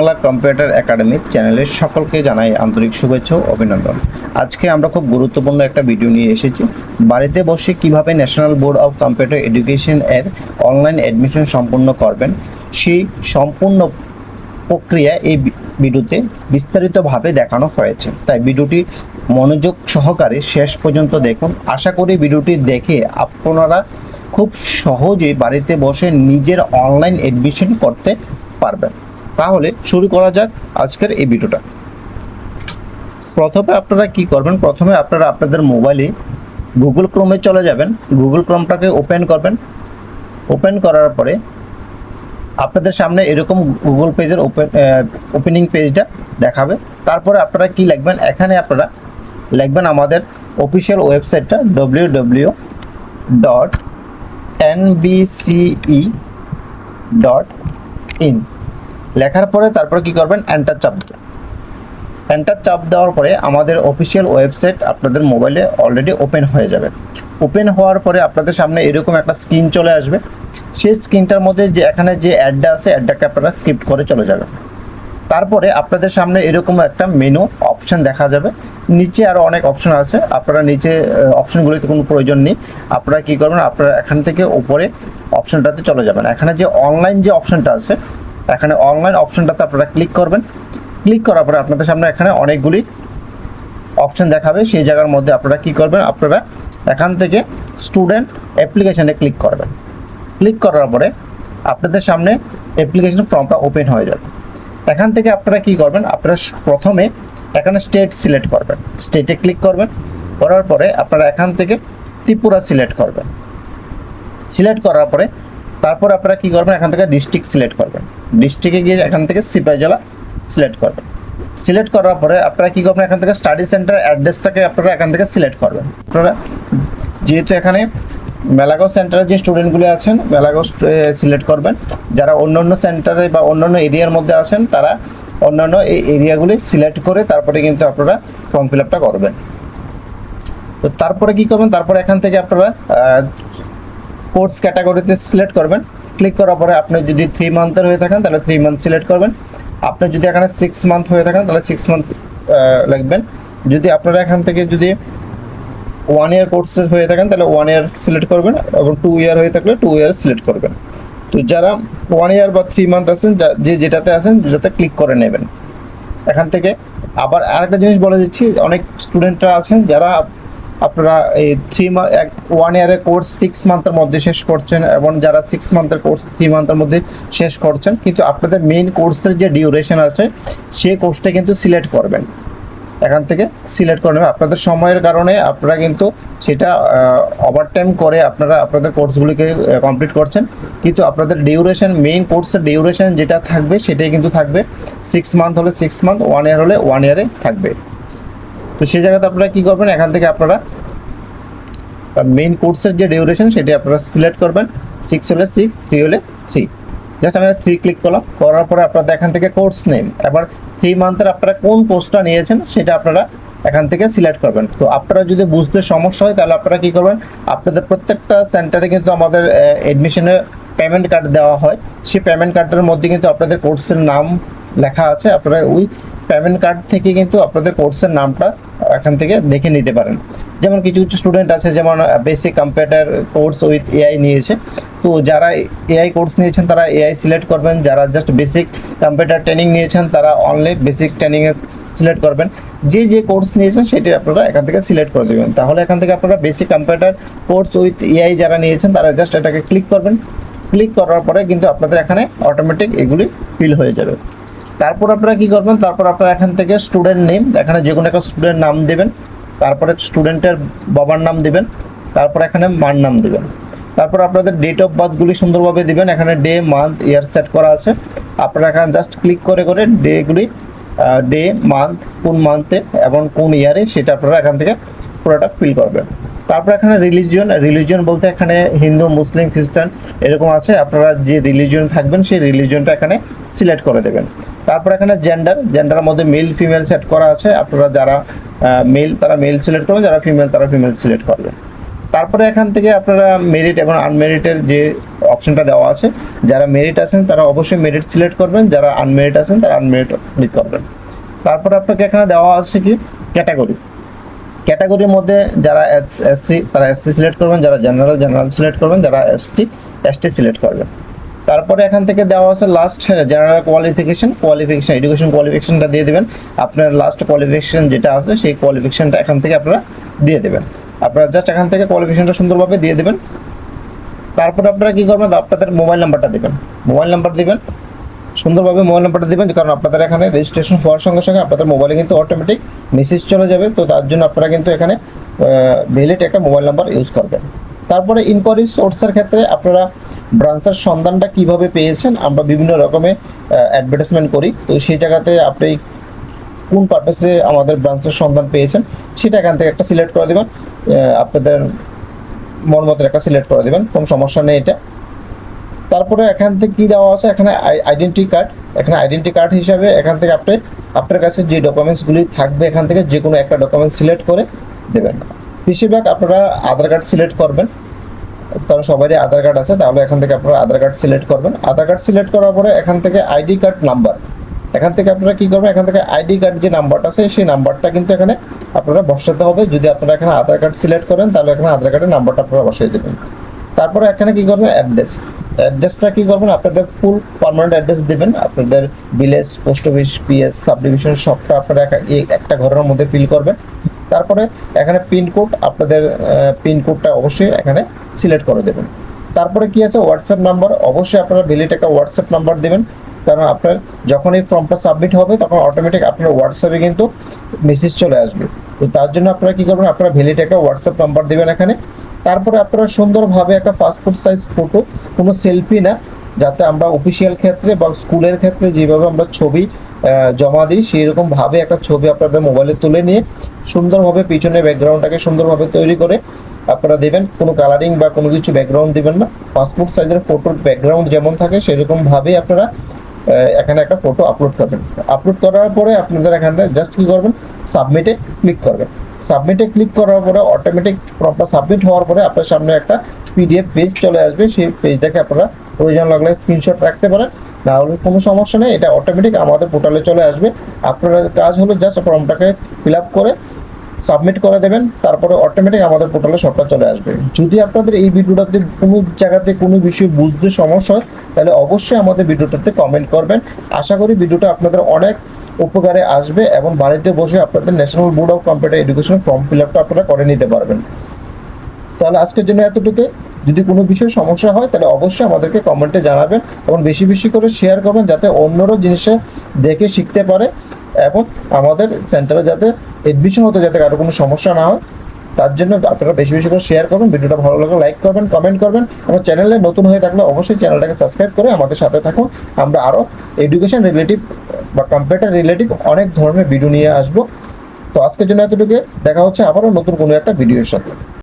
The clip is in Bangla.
বাংলা কম্পিউটার একাডেমিক চ্যানেলের সকলকে জানাই আন্তরিক শুভেচ্ছা ও অভিনন্দন। আজকে আমরা খুব গুরুত্বপূর্ণ একটা ভিডিও নিয়ে এসেছি। বাড়িতে বসে কিভাবে national board of computer education এর অনলাইন অ্যাডমিশন সম্পূর্ণ করবেন, সেই সম্পূর্ণ প্রক্রিয়া এই ভিডিওতে বিস্তারিতভাবে দেখানো হয়েছে। তাই ভিডিওটি মনোযোগ সহকারে শেষ পর্যন্ত দেখুন। আশা করি ভিডিওটি দেখে আপনারা খুব সহজেই বাড়িতে বসে নিজের অনলাইন অ্যাডমিশন করতে পারবেন। তাহলে শুরু করা যাক আজকের এই ভিডিওটা। প্রথমে আপনারা কি করবেন, প্রথমে আপনারা আপনাদের মোবাইলে গুগল ক্রোমে চলে যাবেন। গুগল ক্রোমটাকে ওপেন করবেন। ওপেন করার পরে আপনাদের সামনে এরকম গুগল পেজের ওপেনিং পেজটা দেখাবে। তারপরে আপনারা কি লিখবেন, এখানে আপনারা লিখবেন আমাদের অফিসিয়াল ওয়েবসাইটটা www.nbce.in লেখার পরে তারপরে কি করবেন, এন্টার চাপ দেবেন। এন্টার চাপ দেওয়ার পরে আমাদের অফিসিয়াল ওয়েবসাইট আপনাদের মোবাইলে অলরেডি ওপেন হয়ে যাবে। ওপেন হওয়ার পরে আপনাদের সামনে এরকম একটা স্ক্রিন চলে আসবে। সেই স্ক্রিনটার মধ্যে যে এখানে যে অ্যাডটা আছে, অ্যাডটাকে আপনারা স্কিপ করে চলে যাবেন। তারপরে আপনাদের সামনে এরকম একটা মেনু অপশন দেখা যাবে। নিচে আরও অনেক অপশন আছে, আপনারা নিচে অপশনগুলিতে কোনো প্রয়োজন নেই। আপনারা কী করবেন, আপনারা এখান থেকে উপরে অপশনটাতে চলে যাবেন। এখানে যে অনলাইন যে অপশনটা আছে, এখানে অনলাইন অপশনটাতে আপনারা ক্লিক করবেন। ক্লিক করার পরে আপনাদের সামনে এখানে অনেকগুলি অপশন দেখাবে। সেই জায়গার মধ্যে আপনারা কি করবেন, আপনারা এখান থেকে স্টুডেন্ট অ্যাপ্লিকেশানে ক্লিক করবেন। ক্লিক করার পরে আপনাদের সামনে অ্যাপ্লিকেশন ফর্মটা ওপেন হয়ে যাবে। এখান থেকে আপনারা কি করবেন, আপনারা প্রথমে এখানে স্টেট সিলেক্ট করবেন। স্টেটে ক্লিক করবেন। করার পরে আপনারা এখান থেকে ত্রিপুরা সিলেক্ট করবেন। সিলেক্ট করার পরে তারপর আপনারা কি করবেন, এখান থেকে ডিস্ট্রিক্ট সিলেক্ট করবেন। ডিস্ট্রিক্টে গিয়ে এখান থেকে সিপাহী জেলা সিলেক্ট করবেন। সিলেক্ট করার পরে আপনারা কি করবেন, এখান থেকে স্টাডি সেন্টার অ্যাড্রেসটাকে আপনারা এখান থেকে সিলেক্ট করবেন। আপনারা যেহেতু এখানে মেলাগাঁও সেন্টারে যে স্টুডেন্টগুলি আছেন, মেলাগাঁও সিলেক্ট করবেন। যারা অন্য সেন্টারে বা অন্যান্য এরিয়ার মধ্যে আছেন, তারা অন্যান্য এই এরিয়াগুলি সিলেক্ট করে তারপরে কিন্তু আপনারা ফর্ম ফিল আপটা করবেন। তো তারপরে কি করবেন, তারপরে এখান থেকে আপনারা কোর্স ক্যাটাগরিতে সিলেক্ট করবেন। ক্লিক করার পরে আপনি যদি 3 মান্থের হয়ে থাকেন তাহলে 3 মান্থ সিলেক্ট করবেন। আপনি যদি এখানে 6 মান্থ হয়ে থাকেন তাহলে 6 মান্থ লিখবেন। যদি আপনারা এখান থেকে যদি 1 ইয়ার কোর্সেস হয়ে থাকেন তাহলে 1 ইয়ার সিলেক্ট করবেন, এবং 2 ইয়ার হয়ে থাকলে 2 ইয়ার সিলেক্ট করবেন। তো যারা 1 ইয়ার বা 3 মান্থ আছেন, যেটাতে আছেন যেটাতে ক্লিক করে নেবেন। এখান থেকে আবার আরেকটা জিনিস বলে দিচ্ছি, অনেক স্টুডেন্টরা আছেন যারা আপনারা এই 1 ইয়ারের কোর্স 6 মান্থের মধ্যে শেষ করছেন, এবং যারা 6 মান্থের কোর্স 3 মান্থের মধ্যে শেষ করছেন, কিন্তু আপনাদের মেইন কোর্সের যে ডিউরেশন আছে সেই কোর্সটা কিন্তু সিলেক্ট করবেন। এখান থেকে সিলেক্ট করে নেবেন। আপনাদের সময়ের কারণে আপনারা কিন্তু সেটা ওভারটাইম করে আপনারা আপনাদের কোর্সগুলিকে কমপ্লিট করছেন, কিন্তু আপনাদের ডিউরেশন, মেইন কোর্সের ডিউরেশন যেটা থাকবে সেটাই কিন্তু থাকবে। 6 মান্থ হলে 6 মান্থ, 1 ইয়ার হলে 1 ইয়ারে থাকবে। তো সেই জায়গাতে আপনারা কী করবেন, এখান থেকে আপনারা মেইন কোর্সের যে ডিউরেশন সেটি আপনারা সিলেক্ট করবেন। 6 হলে 6, 3 হলে 3। জাস্ট আমি 3 ক্লিক করলাম। করার পরে আপনারা এখান থেকে কোর্স নেম, এবার 3 মান্থের আপনারা কোন কোর্সটা নিয়েছেন সেটা আপনারা এখান থেকে সিলেক্ট করবেন। তো আপনারা যদি বুঝতে সমস্যা হয় তাহলে আপনারা কী করবেন, আপনাদের প্রত্যেকটা সেন্টারে কিন্তু আমাদের অ্যাডমিশনের পেমেন্ট কার্ড দেওয়া হয়। সেই পেমেন্ট কার্ডের মধ্যে কিন্তু আপনাদের কোর্সের নাম লেখা আছে। আপনারা ওই পেমেন্ট কার্ড থেকে কিন্তু আপনাদের কোর্সের নামটা এখান থেকে দেখে নিতে পারেন। যেমন কিছু কিছু স্টুডেন্ট আছে যেমন basic computer course with AI নিয়েছে, তো যারা এআই কোর্স নিয়েছেন তারা এআই সিলেক্ট করবেন। যারা জাস্ট বেসিক কম্পিউটার ট্রেনিং নিয়েছেন তারা অনলি বেসিক ট্রেনিংয়ে সিলেক্ট করবেন। যে কোর্স নিয়েছেন সেটি আপনারা এখান থেকে সিলেক্ট করে দেবেন। তাহলে এখান থেকে আপনারা basic computer course with AI যারা নিয়েছেন তারা জাস্ট এটাকে ক্লিক করবেন। ক্লিক করার পরে কিন্তু আপনাদের এখানে অটোমেটিক এগুলি ফিল হয়ে যাবে। তারপর আপনারা কি করবেন, তারপর আপনারা এখান থেকে স্টুডেন্ট নেম, এখানে যে কোনো একটা স্টুডেন্ট নাম দেবেন। তারপরে স্টুডেন্টের বাবার নাম দিবেন। তারপর এখানে মার নাম দিবেন। তারপর আপনাদের ডেট অফ বার্থগুলি সুন্দরভাবে দিবেন। এখানে ডে, মান্থ, ইয়ার সেট করা আছে। আপনারা এখানে জাস্ট ক্লিক করে করে ডেগুলি, ডে, মান্থ, কোন মান্থে এবং কোন ইয়ারে সেটা আপনারা এখান থেকে পুরোটা ফিল করবেন। তারপর এখানে রিলিজিয়ন বলতে এখানে হিন্দু, মুসলিম, খ্রিস্টান এরকম আছে। আপনারা যে রিলিজিয়ন থাকবেন সেই রিলিজিয়নটা এখানে সিলেক্ট করে দেবেন। তারপর এখানে জেন্ডারের মধ্যে মেল ফিমেল সেট করা আছে। আপনারা যারা মেল তারা মেল সিলেক্ট করবেন, যারা ফিমেল তারা ফিমেল সিলেক্ট করবেন। তারপরে এখান থেকে আপনারা মেরিট এবং আনমেরিটের যে অপশনটা দেওয়া আছে, যারা মেরিট আছেন তারা অবশ্যই মেরিট সিলেক্ট করবেন, যারা আনমেরিট আছেন তারা আনমেরিট ক্লিক করবেন। তারপরে আপনাকে এখানে দেওয়া আছে কি ক্যাটাগরি, ক্যাটাগরির মধ্যে যারা এসসি তারা এসসি সিলেক্ট করবেন, যারা জেনারেল সিলেক্ট করবেন, যারা এসটি সিলেক্ট করবেন। তারপরে এখান থেকে দেওয়া আছে লাস্ট জেনারেল কোয়ালিফিকেশন এডুকেশন কোয়ালিফিকেশনটা দিয়ে দেবেন। আপনার লাস্ট কোয়ালিফিকেশন যেটা আছে সেই কোয়ালিফিকেশনটা এখান থেকে আপনারা দিয়ে দেবেন। আপনারা জাস্ট এখান থেকে কোয়ালিফিকেশনটা সুন্দরভাবে দিয়ে দেবেন। তারপরে আপনারা কী করবেন, আপনাদের মোবাইল নাম্বারটা দেবেন, মোবাইল নাম্বার দেবেন সুন্দরভাবে, মোবাইল নাম্বারটা দেবেন, কারণ আপনাদের এখানে রেজিস্ট্রেশন হওয়ার সঙ্গে সঙ্গে আপনাদের মোবাইলে কিন্তু অটোমেটিক মেসেজ চলে যাবে। তো তার জন্য আপনারা কিন্তু এখানে ভ্যালিড একটা মোবাইল নাম্বার ইউজ করবেন। তারপরে ইনকোয়ারি সোর্সের ক্ষেত্রে আপনারা ব্রাঞ্চের সন্ধানটা কিভাবে পেয়েছেন, আমরা বিভিন্ন রকমের অ্যাডভার্টাইজমেন্ট করি, তো সেই জায়গাতে আপনি কোন পারপাসে আমাদের ব্রাঞ্চের সন্ধান পেয়েছেন সেটা এখান থেকে একটা সিলেক্ট করে দেবেন, আপনাদের মন মতো একটা সিলেক্ট করে দেবেন, কোনো সমস্যা নেই এটা। তারপরে এখান থেকে কী দেওয়া আছে, এখানে আইডেন্টি কার্ড, এখানে আইডেন্টি কার্ড হিসাবে এখান থেকে আপনি আপনার কাছে যে ডকুমেন্টসগুলি থাকবে এখান থেকে যে কোনো একটা ডকুমেন্টস সিলেক্ট করে দেবেন। বেশিরভাগ আপনারা আধার কার্ড সিলেক্ট করবেন, কারণ সবারই আধার কার্ড আছে, তাহলে এখান থেকে আপনারা আধার কার্ড সিলেক্ট করবেন। আধার কার্ড সিলেক্ট করার পরে এখান থেকে আইডি কার্ড নাম্বার, এখান থেকে আপনারা কী করবেন, এখান থেকে আইডি কার্ড যে নাম্বারটা আছে সেই নাম্বারটা কিন্তু এখানে আপনারা বসাতে হবে। যদি আপনারা এখানে আধার কার্ড সিলেক্ট করেন তাহলে এখানে আধার কার্ডের নাম্বারটা আপনারা বসিয়ে দেবেন। তারপরে এখানে কী করবেন, অ্যাড্রেসটা কী করবেন, আপনাদের ফুল পার্মানেন্ট অ্যাড্রেস দেবেন, আপনাদের village, post office, PS, sub division সবটা আপনারা একটা ঘরের মধ্যে ফিল করবেন। তারপরে এখানে পিনকোড, আপনাদের পিনকোডটা অবশ্যই এখানে সিলেক্ট করে দেবেন। তারপরে কি আছে, হোয়াটসঅ্যাপ নাম্বার, অবশ্যই আপনারা ভ্যালিড একটা হোয়াটসঅ্যাপ নাম্বার দেবেন, কারণ আপনার যখন এই ফর্মটা সাবমিট হবে তখন অটোমেটিক আপনার হোয়াটসঅ্যাপে কিন্তু মেসেজ চলে আসবে। তো তার জন্য আপনারা কী করবেন, আপনারা ভ্যালিড একটা হোয়াটসঅ্যাপ নাম্বার দেবেন এখানে। তারপরে আপনারা সুন্দরভাবে একটা পাসপোর্ট সাইজ ফটো, কোনো সেলফি না, যাতে আমরা অফিসিয়াল ক্ষেত্রে বা স্কুলের ক্ষেত্রে যেভাবে আমরা ছবি জমা দিই সেই রকমভাবে একটা ছবি আপনাদের মোবাইলে তুলে নিয়ে সুন্দরভাবে পিছনে ব্যাকগ্রাউন্ডটাকে সুন্দরভাবে তৈরি করে আপনারা দেবেন। কোনো কালারিং বা কোনো কিছু ব্যাকগ্রাউন্ড দেবেন না, পাসপোর্ট সাইজের ফটোর ব্যাকগ্রাউন্ড যেমন থাকে সেরকমভাবেই আপনারা এখানে একটা ফটো আপলোড করবেন। আপলোড করার পরে আপনাদের এখানে জাস্ট কী করবেন, সাবমিটে ক্লিক করবেন। সাবমিটে ক্লিক করার পরে অটোমেটিক ফর্মটা সাবমিট হওয়ার পরে আপনার সামনে একটা পিডিএফ পেজ চলে আসবে, সেই পেজটাকে আপনারা প্রয়োজন লাগলে স্ক্রিনশট রাখতে পারেন, না হলে কোনো সমস্যা নেই, এটা অটোমেটিক আমাদের পোর্টালে চলে আসবে। আপনার কাজ হলো জাস্ট ফর্মটাকে ফিল আপ করে সাবমিট করে দেবেন, তারপরে অটোমেটিক আমাদের পোর্টালে সবটা চলে আসবে। যদি আপনাদের এই ভিডিওটাতে কোনো জায়গাতে কোনো বিষয় বুঝতে সমস্যা হয় তাহলে অবশ্যই আমাদের ভিডিওটাতে কমেন্ট করবেন। আশা করি ভিডিওটা আপনাদের অনেক উপকারে আসবে এবং বাড়িতে বসে আপনাদের national board of computer education form fill আপটা আপনারা করে নিতে পারবেন। তাহলে আজকের জন্য এতটুকু। যদি কোনো বিষয়ে সমস্যা হয় তাহলে অবশ্যই আমাদেরকে কমেন্টে জানাবেন এবং বেশি বেশি করে শেয়ার করবেন, যাতে অন্যরাও জিনিসটা দেখে শিখতে পারে এবং আমাদের সেন্টারে যাতে এডমিশন হতে যাতে কারো কোনো সমস্যা না হয়, তার জন্য আপনারা বেশি বেশি করে শেয়ার করবেন। ভিডিওটা ভালো লাগলে লাইক করবেন, কমেন্ট করবেন এবং চ্যানেলে নতুন হয়ে থাকলে অবশ্যই চ্যানেলটাকে সাবস্ক্রাইব করে আমাদের সাথে থাকুন। আমরা আরও এডুকেশন রিলেটিভ বা কম্পিউটার রিলেটিভ অনেক ধরনের ভিডিও নিয়ে আসবো। তো আজকের জন্য এতটুকু, দেখা হচ্ছে আবারও নতুন কোনো একটা ভিডিওর সাথে।